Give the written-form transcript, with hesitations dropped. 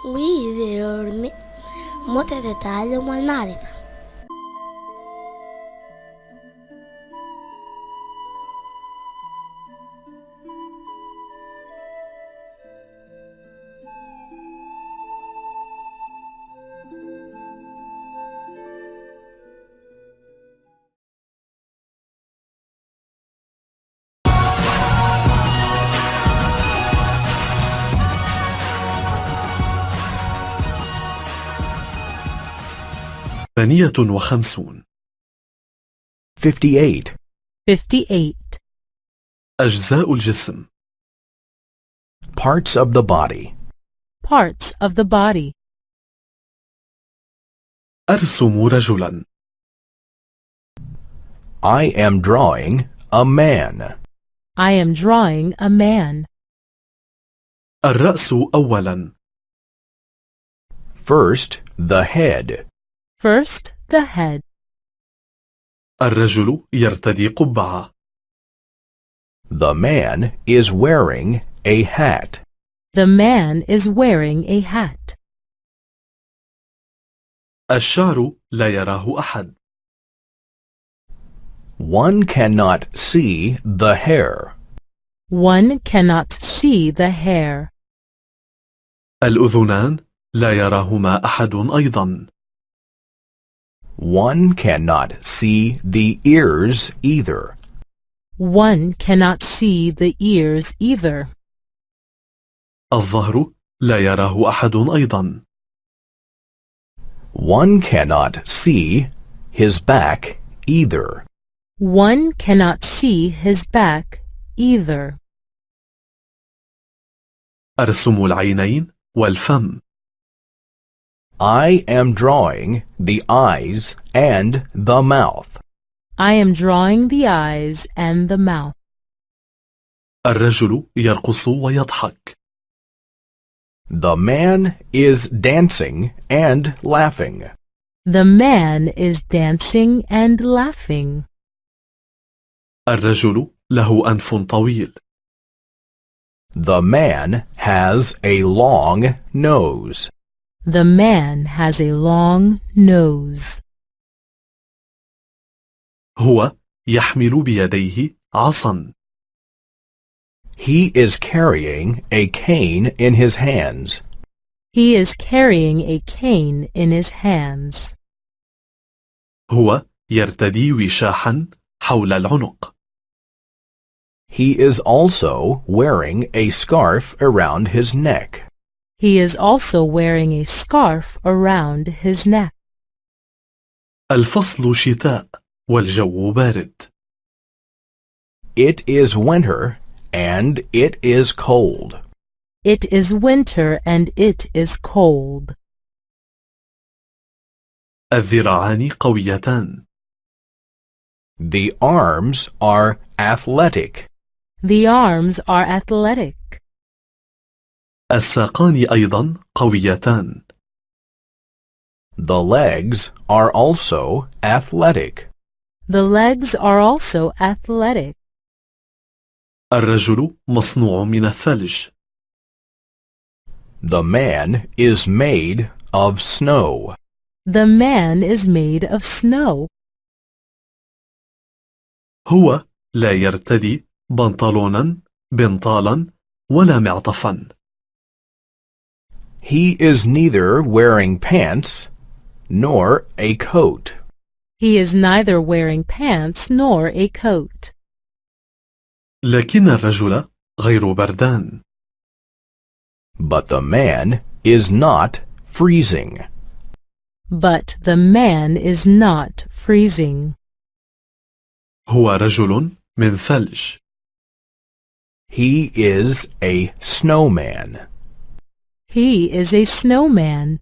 ويعلمك متعة التعلم والمعرفة. ثانية وخمسون 58. أجزاء الجسم. Parts of the body. Parts of the body. أرسم رجلا. I am drawing a man. I am drawing a man. الرأس أولا. First, the head. First, the head. الرجل يرتدي قبعة. The man is wearing a hat. The man is wearing a hat. الشعر لا يراه أحد. One cannot see the hair. One cannot see the hair. الأذنان لا يراهما أحد أيضا. One cannot see the ears either. One cannot see the ears either. الظهر لا يراه أحد أيضا. One cannot see his back either. One cannot see his back either. أرسم العينين والفم. I am drawing the eyes and the mouth. I am drawing the eyes and the mouth. الرجل يرقص ويضحك. The man is dancing and laughing. The man is dancing and laughing. الرجل له أنف طويل. The man has a long nose. The man has a long nose. هو يحمل بيديه عصا. He is carrying a cane in his hands. He is carrying a cane in his hands. هو يرتدي وشاحا حول العنق. He is also wearing a scarf around his neck. He is also wearing a scarf around his neck. الفصل شتاء والجو بارد. It is winter and it is cold. It is winter and it is cold. الذراعان قويتان. The arms are athletic. The arms are athletic. الساقان أيضا قويتان. The legs are also athletic. The legs are also athletic. الرجل مصنوع من الثلج. The man is made of snow. The man is made of snow. هو لا يرتدي بنطلونا بنطالا ولا معطفا. He is neither wearing pants nor a coat. He is neither wearing pants nor a coat. لكن الرجل غير بردان. But the man is not freezing. But the man is not freezing. هو رجل من ثلج. He is a snowman. He is a snowman.